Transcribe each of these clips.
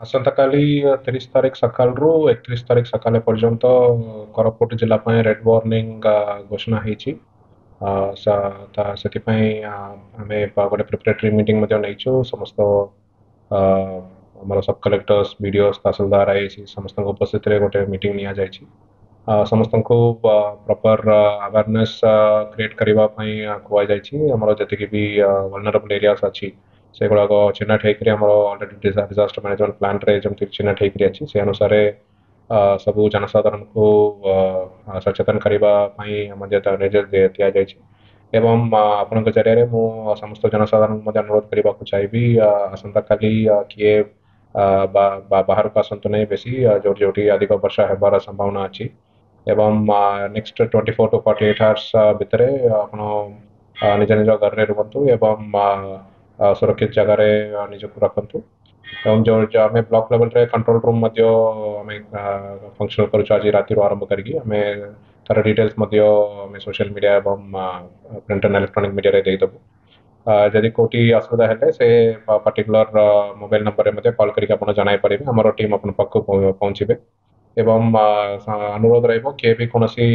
आसंता काली 30 तारीख सकाळରୁ 31 तारीख ସକାଳ ପର୍ଯ୍ୟନ୍ତ କୋରାପୁଟ ଜିଲ୍ଲା ପାଇଁ ରେଡ୍ ୱାର୍ଣ୍ଣିଂ ଘୋଷଣା ହେଇଛି। ସେଥିପାଇଁ ଆମେ ଗୋଟେ ପ୍ରିପାରେଟରୀ ମିଟିଂ ମଧ୍ୟ ନେଇଛୁ। ସମସ୍ତ ଆ, ଆମର ସବ୍ କଲେକ୍ଟର୍ସ, ବିଡିଓସ୍, ତହସିଲଦାର, ଆଇସି ସମସ୍ତଙ୍କ ଉପସ୍ଥିତିରେ ଗୋଟେ ମିଟିଂ ନିଆଯାଇଛି। ସମସ୍ତଙ୍କୁ ପ୍ରପର ଆୱାରନେସ୍ କ୍ରିଏଟ୍ କରିବା ପାଇଁ କୁହାଯାଇଛି। ଆମର ଯେତିକି ବି ଭଲନରେବଲ୍ ଏରିଆସ୍ ଅଛି ସେଗୁଡ଼ାକ ଚିହ୍ନଟ ହେଇକରି ଆମର ଅଲରେଡ଼ି ଡିଜାଷ୍ଟର ମ୍ୟାନେଜମେଣ୍ଟ ପ୍ଲାନ୍ରେ ଯେମିତି ଚିହ୍ନଟ ହେଇକରି ଅଛି ସେ ଅନୁସାରେ ସବୁ ଜନସାଧାରଣଙ୍କୁ ସଚେତନ କରିବା ପାଇଁ ମଧ୍ୟ ନିର୍ଦ୍ଦେଶ ଦିଆଯାଇଛି। ଏବଂ ଆପଣଙ୍କ ଜରିଆରେ ମୁଁ ସମସ୍ତ ଜନସାଧାରଣଙ୍କୁ ମଧ୍ୟ ଅନୁରୋଧ କରିବାକୁ ଚାହିଁବି ଆସନ୍ତାକାଲି କିଏ ବାହାରକୁ ଆସନ୍ତୁ ନାହିଁ ବେଶୀ ଯୋଉଠି ଅଧିକ ବର୍ଷା ହେବାର ସମ୍ଭାବନା ଅଛି। ଏବଂ ନେକ୍ସଟ 24 to 48 hours ଭିତରେ ଆପଣ ନିଜ ନିଜ ଘରରେ ରୁହନ୍ତୁ ଏବଂ ସୁରକ୍ଷିତ ଜାଗାରେ ନିଜକୁ ରଖନ୍ତୁ। ଏବଂ ଯୋଉ ଆମେ ବ୍ଲକ ଲେଭେଲରେ କଣ୍ଟ୍ରୋଲ ରୁମ୍ ମଧ୍ୟ ଆମେ ଫଙ୍କସନ କରୁଛୁ ଆଜି ରାତିରୁ ଆରମ୍ଭ କରିକି ଆମେ ତାର ଡିଟେଲ୍ସ ମଧ୍ୟ ଆମେ ସୋସିଆଲ ମିଡ଼ିଆ ଏବଂ ପ୍ରିଣ୍ଟ ଆଣ୍ଡ ଇଲେକ୍ଟ୍ରୋନିକ ମିଡ଼ିଆରେ ଦେଇଦେବୁ। ଯଦି କୋଉଠି ଅସୁବିଧା ହେଲେ ସେ ପର୍ଟିକୁଲାର ମୋବାଇଲ ନମ୍ବରରେ ମଧ୍ୟ କଲ୍ କରିକି ଆପଣ ଜଣାଇ ପାରିବେ। ଆମର ଟିମ୍ ଆପଣଙ୍କ ପାଖକୁ ପହଞ୍ଚିବେ। ଏବଂ ଅନୁରୋଧ ରହିବ କିଏ ବି କୌଣସି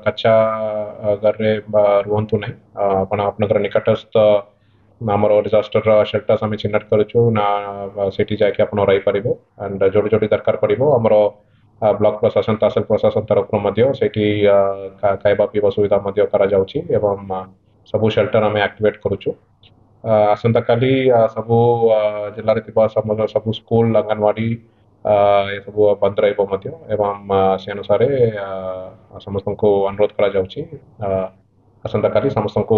କଚ୍ଚା ଘରରେ ରୁହନ୍ତୁ ନାହିଁ। ଆପଣ ଆପଣଙ୍କର ନିକଟସ୍ଥ ଆମର ଡିଜାଷ୍ଟର ସେଲ୍ଟର୍ସ ଆମେ ଚିହ୍ନଟ କରୁଛୁ ନା ସେଠି ଯାଇକି ଆପଣ ରହିପାରିବେ। ଆଣ୍ଡ ଯୋଉଠି ଯୋଉଠି ଦରକାର ପଡ଼ିବ ଆମର ବ୍ଲକ ପ୍ରଶାସନ, ତହସିଲ ପ୍ରଶାସନ ତରଫରୁ ମଧ୍ୟ ସେଇଠି ଖାଇବା ପିଇବା ସୁବିଧା ମଧ୍ୟ କରାଯାଉଛି ଏବଂ ସବୁ ସେଲ୍ଟର ଆମେ ଆକ୍ଟିଭେଟ୍ କରୁଛୁ। ଆସନ୍ତାକାଲି ସବୁ ଜିଲ୍ଲାରେ ଥିବା ସବୁ ସ୍କୁଲ, ଅଙ୍ଗନବାଡ଼ି ଏସବୁ ବନ୍ଦ ରହିବ ମଧ୍ୟ ଏବଂ ସେ ଅନୁସାରେ ସମସ୍ତଙ୍କୁ ଅନୁରୋଧ କରାଯାଉଛି ଆସନ୍ତାକାଲି ସମସ୍ତଙ୍କୁ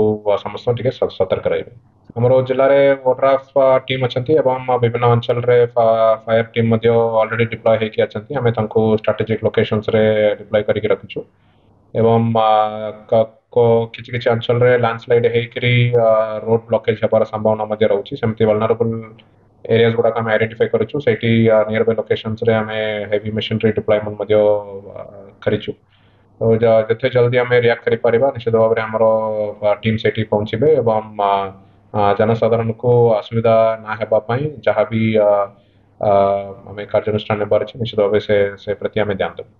ଟିକେ ସତର୍କ ରହିବେ। ଆମର ଜିଲ୍ଲାରେ ଓଡ୍ରାଫ୍ ଟିମ୍ ଅଛନ୍ତି ଏବଂ ବିଭିନ୍ନ ଅଞ୍ଚଳରେ ଫାୟାର ଟିମ୍ ମଧ୍ୟ ଅଲରେଡି ଡିପ୍ଲୟ ହେଇକି ଅଛନ୍ତି। ଆମେ ତାଙ୍କୁ ଷ୍ଟ୍ରାଟେଜିକ୍ ଲୋକେସନ୍ସରେ ଡିପ୍ଲୟ କରିକି ରଖିଛୁ। ଏବଂ କିଛି କିଛି ଅଞ୍ଚଳରେ ଲ୍ୟାଣ୍ଡସ୍ଲାଇଡ୍ ହେଇକରି ରୋଡ୍ ବ୍ଲକେଜ୍ ହେବାର ସମ୍ଭାବନା ମଧ୍ୟ ରହୁଛି। ସେମିତି ଭଲନରେବଲ୍ ଏରିଆସ୍ ଗୁଡ଼ାକ ଆମେ ଆଇଡେଣ୍ଟିଫାଇ କରିଛୁ। ସେଇଠି ନିୟର ବାଇ ଲୋକେସନ୍ସରେ ଆମେ ହେଭି ମେସିନରୀ ଡିପ୍ଲୟମେଣ୍ଟ ମଧ୍ୟ କରିଛୁ। ତ ଯେତେ ଜଲ୍ଦି ଆମେ ରିଆକ୍ଟ କରିପାରିବା ନିଶ୍ଚିତ ଭାବରେ ଆମର ଟିମ୍ ସେଇଠି ପହଞ୍ଚିବେ ଏବଂ ଜନସାଧାରଣଙ୍କୁ ଅସୁବିଧା ନା ହେବା ପାଇଁ ଯାହା ବି ଆମେ କାର୍ଯ୍ୟାନୁଷ୍ଠାନ ନେବାର ଅଛି ନିଶ୍ଚିତ ଭାବେ ସେ ପ୍ରତି ଆମେ ଧ୍ୟାନ ଦେବୁ।